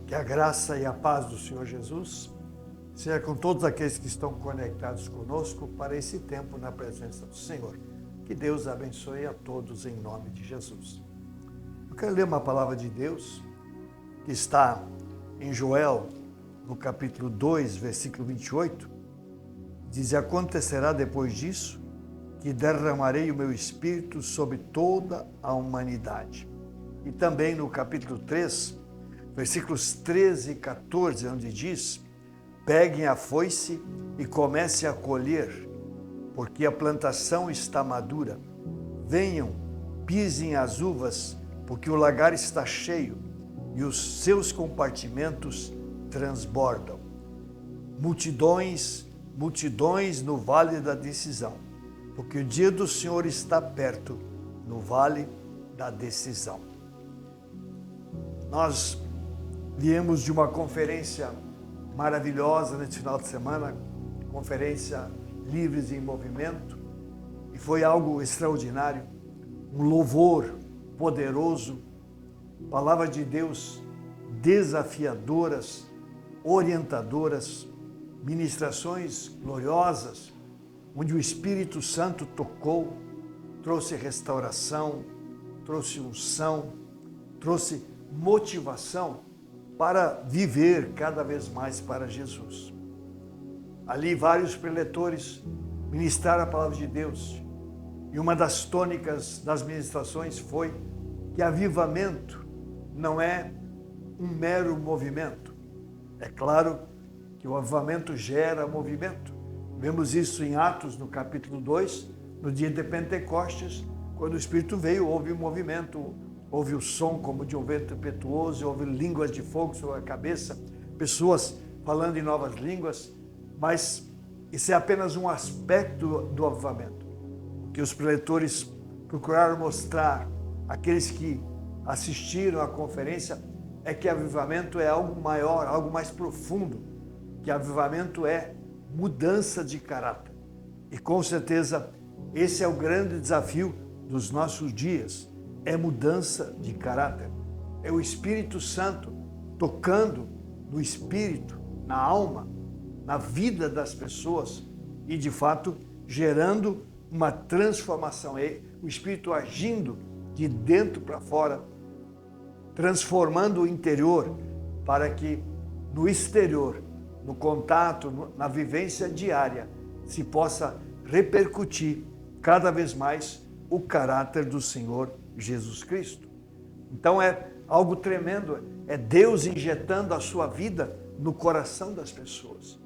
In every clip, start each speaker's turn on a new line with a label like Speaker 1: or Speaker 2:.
Speaker 1: Que a graça e a paz do Senhor Jesus seja com todos aqueles que estão conectados conosco para esse tempo na presença do Senhor. Que Deus abençoe a todos em nome de Jesus. Eu quero ler uma palavra de Deus que está em Joel, no capítulo 2, versículo 28. Diz: acontecerá depois disso que derramarei o meu espírito sobre toda a humanidade. E também no capítulo 3, versículos 13 e 14, onde diz: peguem a foice e comecem a colher, porque a plantação está madura. Venham, pisem as uvas, porque o lagar está cheio e os seus compartimentos transbordam. Multidões, multidões no vale da decisão, porque o dia do Senhor está perto, no vale da decisão. Nós viemos de uma conferência maravilhosa nesse final de semana, conferência Livres em Movimento, e foi algo extraordinário, um louvor poderoso, palavra de Deus desafiadoras, orientadoras, ministrações gloriosas, onde o Espírito Santo tocou, trouxe restauração, trouxe unção, trouxe motivação para viver cada vez mais para Jesus. Ali vários preletores ministraram a palavra de Deus, e uma das tônicas das ministrações foi que avivamento não é um mero movimento. É claro que o avivamento gera movimento. Vemos isso em Atos, no capítulo 2, no dia de Pentecostes, quando o Espírito veio, houve um movimento, houve o som como de um vento impetuoso, houve línguas de fogo sobre a cabeça, pessoas falando em novas línguas, mas isso é apenas um aspecto do avivamento. O que os preletores procuraram mostrar àqueles que assistiram à conferência é que avivamento é algo maior, algo mais profundo, que avivamento é mudança de caráter. E com certeza esse é o grande desafio dos nossos dias, é mudança de caráter. É o Espírito Santo tocando no espírito, na alma, na vida das pessoas e de fato gerando uma transformação. É o Espírito agindo de dentro para fora, transformando o interior para que no exterior, no contato, na vivência diária, se possa repercutir cada vez mais o caráter do Senhor Jesus Cristo. Então é algo tremendo, é Deus injetando a sua vida no coração das pessoas.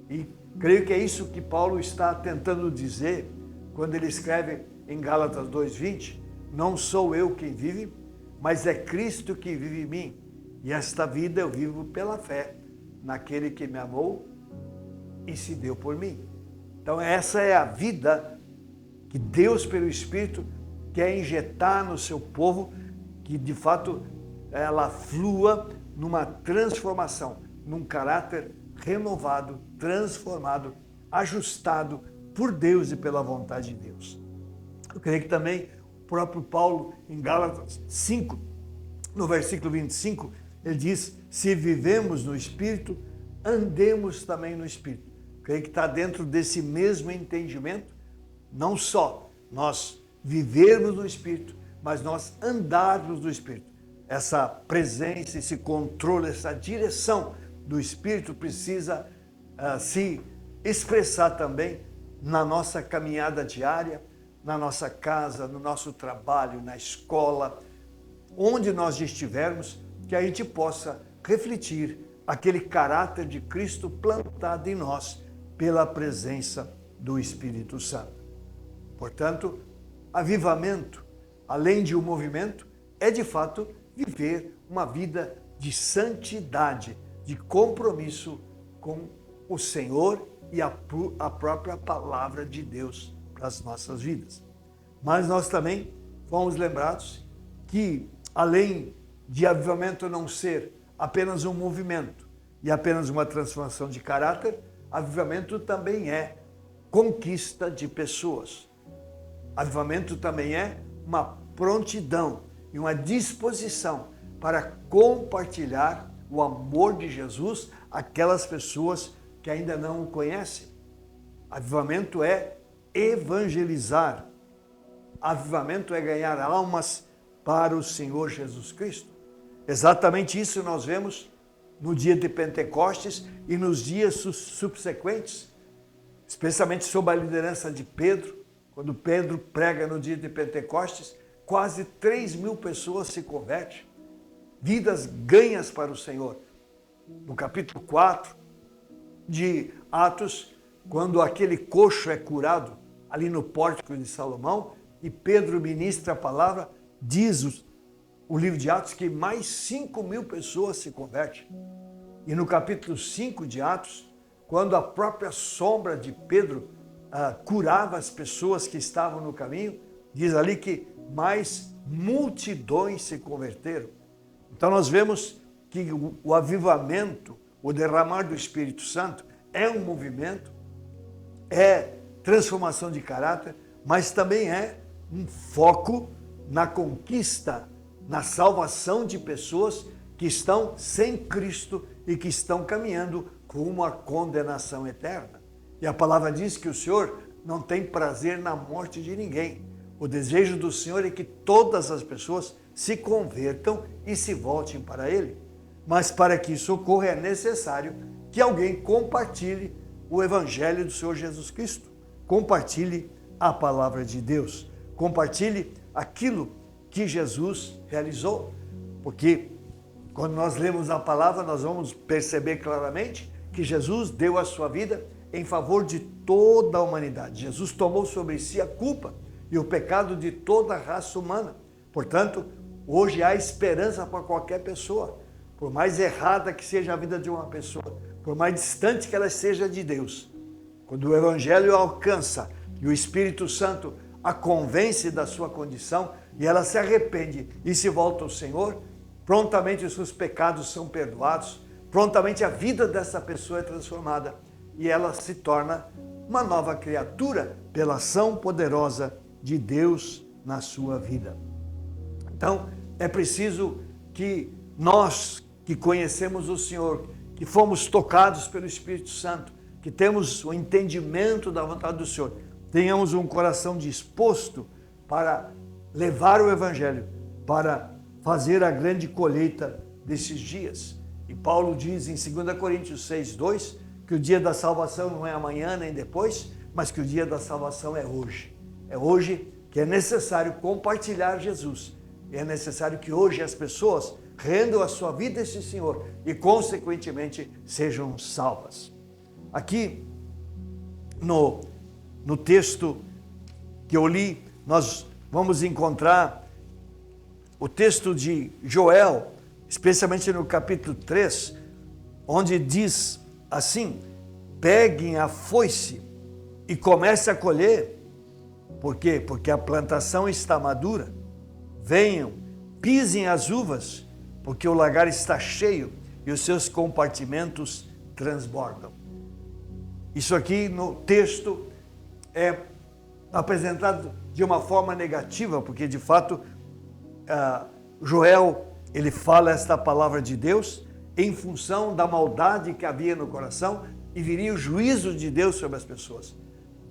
Speaker 1: E creio que é isso que Paulo está tentando dizer quando ele escreve em Gálatas 2:20, não sou eu quem vive, mas é Cristo que vive em mim. E esta vida eu vivo pela fé naquele que me amou e se deu por mim. Então essa é a vida que Deus, pelo Espírito, quer injetar no seu povo, que de fato ela flua numa transformação, num caráter renovado, transformado, ajustado por Deus e pela vontade de Deus. Eu creio que também o próprio Paulo, em Gálatas 5, no versículo 25, ele diz: se vivemos no Espírito, andemos também no Espírito. Eu creio que está dentro desse mesmo entendimento, não só nós vivermos no Espírito, mas nós andarmos no Espírito. Essa presença, esse controle, essa direção do Espírito precisa se expressar também na nossa caminhada diária, na nossa casa, no nosso trabalho, na escola, onde nós estivermos, que a gente possa refletir aquele caráter de Cristo plantado em nós pela presença do Espírito Santo. Portanto, avivamento, além de um movimento, é de fato viver uma vida de santidade, de compromisso com o Senhor e a própria palavra de Deus para as nossas vidas. Mas nós também fomos lembrados que, além de avivamento não ser apenas um movimento e apenas uma transformação de caráter, avivamento também é conquista de pessoas. Avivamento também é uma prontidão e uma disposição para compartilhar o amor de Jesus àquelas pessoas que ainda não o conhecem. Avivamento é evangelizar. Avivamento é ganhar almas para o Senhor Jesus Cristo. Exatamente isso nós vemos no dia de Pentecostes e nos dias subsequentes, especialmente sob a liderança de Pedro. Quando Pedro prega no dia de Pentecostes, quase 3.000 pessoas se convertem, vidas ganhas para o Senhor. No capítulo 4 de Atos, quando aquele coxo é curado ali no pórtico de Salomão e Pedro ministra a palavra, diz o livro de Atos que mais 5.000 pessoas se convertem. E no capítulo 5 de Atos, quando a própria sombra de Pedro curava as pessoas que estavam no caminho, diz ali que mais multidões se converteram. Então nós vemos que o avivamento, o derramar do Espírito Santo é um movimento, é transformação de caráter, mas também é um foco na conquista, na salvação de pessoas que estão sem Cristo e que estão caminhando rumo à condenação eterna. E a palavra diz que o Senhor não tem prazer na morte de ninguém. O desejo do Senhor é que todas as pessoas se convertam e se voltem para Ele. Mas para que isso ocorra é necessário que alguém compartilhe o Evangelho do Senhor Jesus Cristo. Compartilhe a palavra de Deus. Compartilhe aquilo que Jesus realizou. Porque quando nós lemos a palavra, nós vamos perceber claramente que Jesus deu a sua vida em favor de toda a humanidade. Jesus tomou sobre si a culpa e o pecado de toda a raça humana. Portanto, hoje há esperança para qualquer pessoa. Por mais errada que seja a vida de uma pessoa, por mais distante que ela seja de Deus, quando o Evangelho a alcança e o Espírito Santo a convence da sua condição e ela se arrepende e se volta ao Senhor, prontamente os seus pecados são perdoados, prontamente a vida dessa pessoa é transformada e ela se torna uma nova criatura pela ação poderosa de Deus na sua vida. Então, é preciso que nós que conhecemos o Senhor, que fomos tocados pelo Espírito Santo, que temos o entendimento da vontade do Senhor, tenhamos um coração disposto para levar o Evangelho, para fazer a grande colheita desses dias. E Paulo diz em 2 Coríntios 6:2 que o dia da salvação não é amanhã nem depois, mas que o dia da salvação é hoje. É hoje que é necessário compartilhar Jesus. E é necessário que hoje as pessoas rendam a sua vida a esse Senhor e, consequentemente, sejam salvas. Aqui, no texto que eu li, nós vamos encontrar o texto de Joel, especialmente no capítulo 3, onde diz assim: peguem a foice e comece a colher. Por quê? Porque a plantação está madura. Venham, pisem as uvas, porque o lagar está cheio e os seus compartimentos transbordam. Isso aqui no texto é apresentado de uma forma negativa, porque de fato Joel, ele fala esta palavra de Deus em função da maldade que havia no coração e viria o juízo de Deus sobre as pessoas.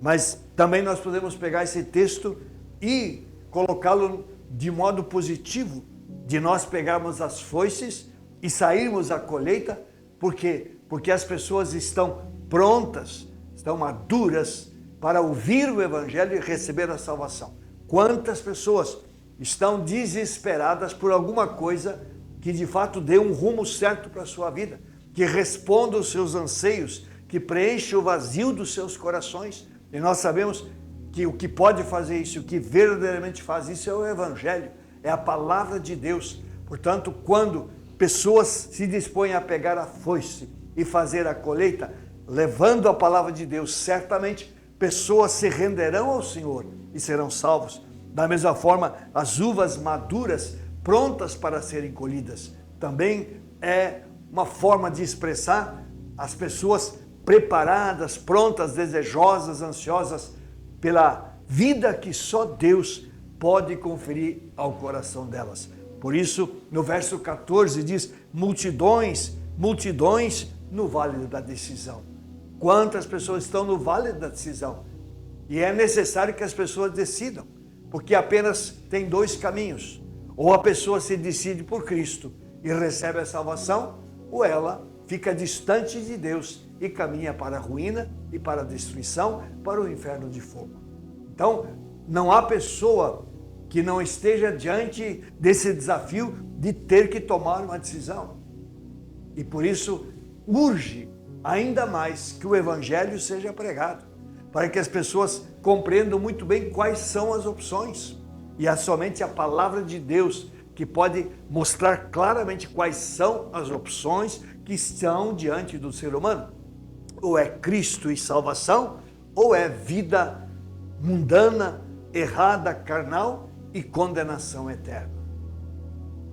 Speaker 1: Mas também nós podemos pegar esse texto e colocá-lo de modo positivo, de nós pegarmos as foices e sairmos à colheita. Por quê? Porque as pessoas estão prontas, estão maduras para ouvir o Evangelho e receber a salvação. Quantas pessoas estão desesperadas por alguma coisa que de fato dê um rumo certo para a sua vida, que responda aos seus anseios, que preencha o vazio dos seus corações. E nós sabemos que o que pode fazer isso, o que verdadeiramente faz isso é o Evangelho, é a palavra de Deus. Portanto, quando pessoas se dispõem a pegar a foice e fazer a colheita, levando a palavra de Deus, certamente pessoas se renderão ao Senhor e serão salvos. Da mesma forma, as uvas maduras, prontas para serem colhidas, também é uma forma de expressar as pessoas preparadas, prontas, desejosas, ansiosas pela vida que só Deus pode conferir ao coração delas. Por isso, no verso 14 diz: multidões, multidões no vale da decisão. Quantas pessoas estão no vale da decisão? E é necessário que as pessoas decidam, porque apenas tem dois caminhos. Ou a pessoa se decide por Cristo e recebe a salvação, ou ela fica distante de Deus e caminha para a ruína e para a destruição, para o inferno de fogo. Então, não há pessoa que não esteja diante desse desafio de ter que tomar uma decisão. E por isso, urge ainda mais que o Evangelho seja pregado, para que as pessoas compreendam muito bem quais são as opções. E é somente a palavra de Deus que pode mostrar claramente quais são as opções que estão diante do ser humano. Ou é Cristo e salvação, ou é vida mundana, errada, carnal e condenação eterna.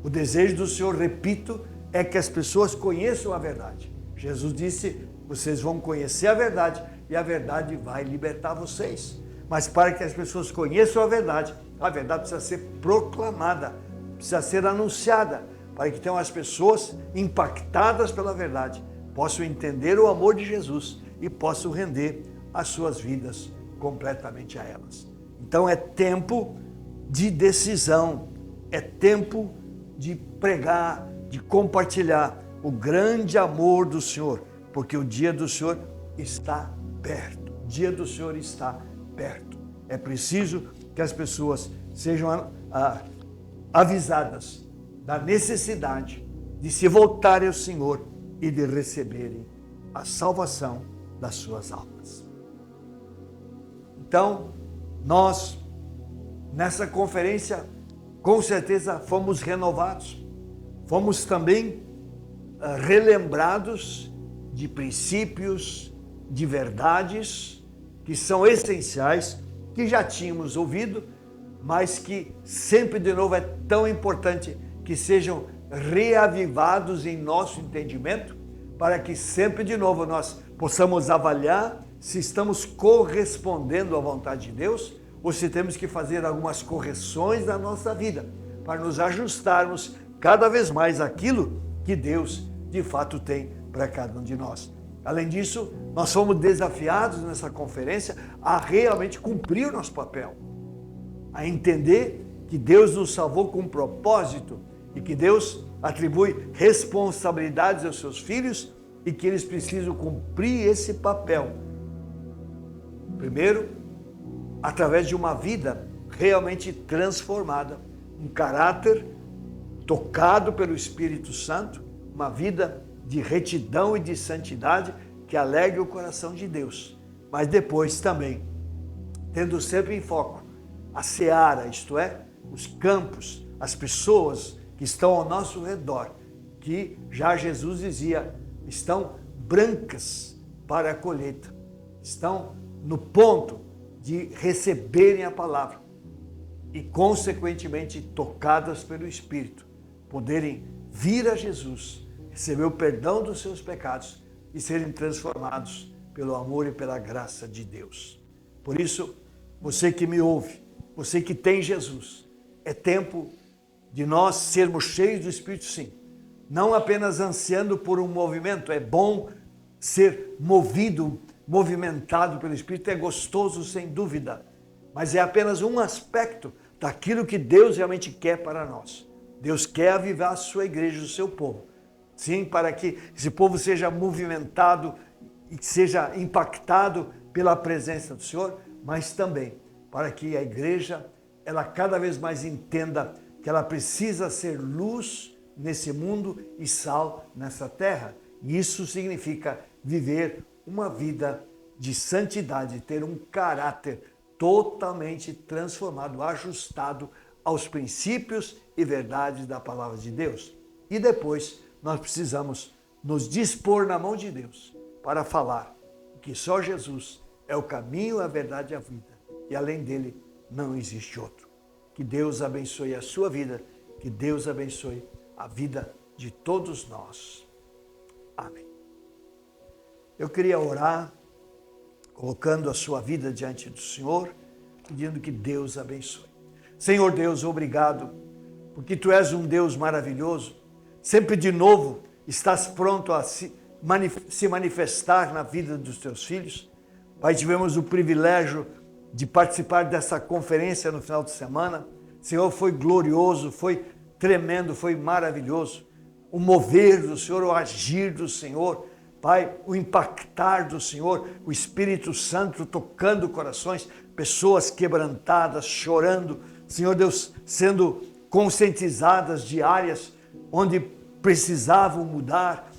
Speaker 1: O desejo do Senhor, repito, é que as pessoas conheçam a verdade. Jesus disse, vocês vão conhecer a verdade e a verdade vai libertar vocês. Mas para que as pessoas conheçam a verdade precisa ser proclamada, precisa ser anunciada, para que tenham as pessoas impactadas pela verdade, possam entender o amor de Jesus e possam render as suas vidas completamente a elas. Então é tempo de decisão, é tempo de pregar, de compartilhar o grande amor do Senhor, porque o dia do Senhor está perto. O dia do Senhor está perto. É preciso que as pessoas sejam avisadas da necessidade de se voltarem ao Senhor e de receberem a salvação das suas almas. Então, nós, nessa conferência, com certeza fomos renovados, fomos também relembrados de princípios, de verdades que são essenciais, que já tínhamos ouvido, mas que sempre de novo é tão importante que sejam reavivados em nosso entendimento, para que sempre de novo nós possamos avaliar se estamos correspondendo à vontade de Deus ou se temos que fazer algumas correções na nossa vida para nos ajustarmos cada vez mais àquilo que Deus de fato tem para cada um de nós. Além disso, nós fomos desafiados nessa conferência a realmente cumprir o nosso papel, a entender que Deus nos salvou com um propósito e que Deus atribui responsabilidades aos seus filhos e que eles precisam cumprir esse papel. Primeiro, através de uma vida realmente transformada, um caráter tocado pelo Espírito Santo, uma vida de retidão e de santidade que alegre o coração de Deus. Mas depois também, tendo sempre em foco a seara, isto é, os campos, as pessoas que estão ao nosso redor, que já Jesus dizia, estão brancas para a colheita, estão no ponto de receberem a palavra e, consequentemente, tocadas pelo Espírito, poderem vir a Jesus, receber o perdão dos seus pecados e serem transformados pelo amor e pela graça de Deus. Por isso, você que me ouve, você que tem Jesus, é tempo de nós sermos cheios do Espírito, sim. Não apenas ansiando por um movimento, é bom ser movido, movimentado pelo Espírito, é gostoso sem dúvida, mas é apenas um aspecto daquilo que Deus realmente quer para nós. Deus quer avivar a sua igreja, o seu povo. Sim, para que esse povo seja movimentado e seja impactado pela presença do Senhor, mas também para que a igreja, ela cada vez mais entenda que ela precisa ser luz nesse mundo e sal nessa terra. E isso significa viver uma vida de santidade, ter um caráter totalmente transformado, ajustado aos princípios e verdades da palavra de Deus. E depois nós precisamos nos dispor na mão de Deus para falar que só Jesus é o caminho, a verdade e a vida. E além dele não existe outro. Que Deus abençoe a sua vida, que Deus abençoe a vida de todos nós. Amém. Eu queria orar, colocando a sua vida diante do Senhor, pedindo que Deus abençoe. Senhor Deus, obrigado, porque Tu és um Deus maravilhoso, sempre de novo estás pronto a se manifestar na vida dos teus filhos. Pai, tivemos o privilégio de participar dessa conferência no final de semana. Senhor, foi glorioso, foi tremendo, foi maravilhoso. O mover do Senhor, o agir do Senhor, Pai, o impactar do Senhor, o Espírito Santo tocando corações, pessoas quebrantadas, chorando, Senhor Deus, sendo conscientizadas de áreas onde precisavam mudar,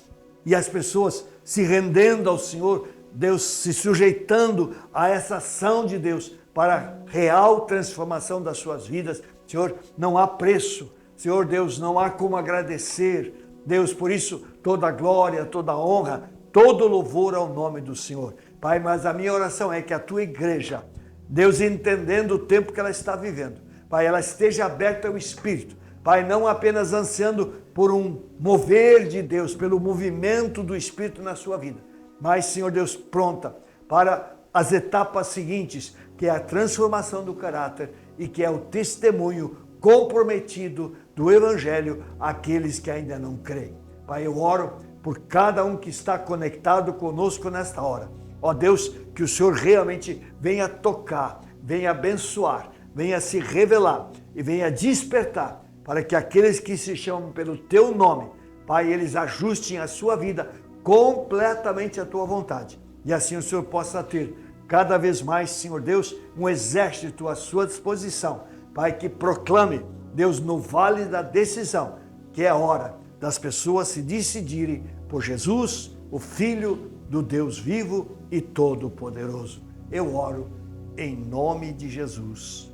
Speaker 1: e as pessoas se rendendo ao Senhor, Deus se sujeitando a essa ação de Deus para a real transformação das suas vidas. Senhor, não há preço, Senhor Deus, não há como agradecer, Deus, por isso toda a glória, toda a honra, todo louvor ao nome do Senhor. Pai, mas a minha oração é que a tua igreja, Deus, entendendo o tempo que ela está vivendo, Pai, ela esteja aberta ao Espírito, Pai, não apenas ansiando por um mover de Deus, pelo movimento do Espírito na sua vida, mas, Senhor Deus, pronta para as etapas seguintes, que é a transformação do caráter e que é o testemunho comprometido do Evangelho àqueles que ainda não creem. Pai, eu oro por cada um que está conectado conosco nesta hora. Ó Deus, que o Senhor realmente venha tocar, venha abençoar, venha se revelar e venha despertar para que aqueles que se chamam pelo Teu nome, Pai, eles ajustem a sua vida completamente à Tua vontade. E assim o Senhor possa ter cada vez mais, Senhor Deus, um exército à sua disposição. Pai, que proclame, Deus, no vale da decisão, que é a hora das pessoas se decidirem por Jesus, o Filho do Deus vivo e todo-poderoso. Eu oro em nome de Jesus.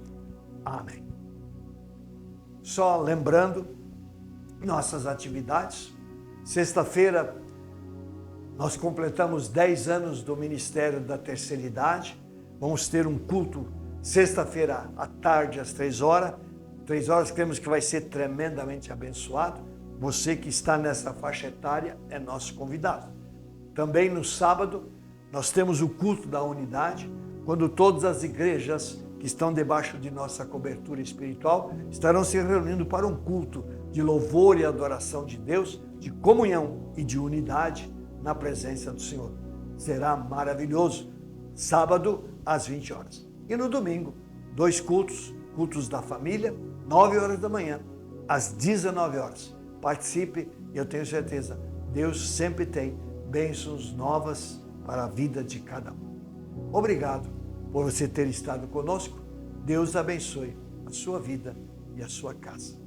Speaker 1: Amém. Só lembrando nossas atividades. Sexta-feira nós completamos 10 anos do Ministério da Terceira Idade. Vamos ter um culto sexta-feira à tarde às 3 horas. 3 horas, cremos que vai ser tremendamente abençoado. Você que está nessa faixa etária é nosso convidado. Também no sábado nós temos o culto da unidade, quando todas as igrejas que estão debaixo de nossa cobertura espiritual estarão se reunindo para um culto de louvor e adoração de Deus, de comunhão e de unidade na presença do Senhor. Será maravilhoso. Sábado às 20 horas. E no domingo, 2 cultos, cultos da família, 9 horas da manhã, às 19 horas. Participe e eu tenho certeza, Deus sempre tem bênçãos novas para a vida de cada um. Obrigado por você ter estado conosco. Deus abençoe a sua vida e a sua casa.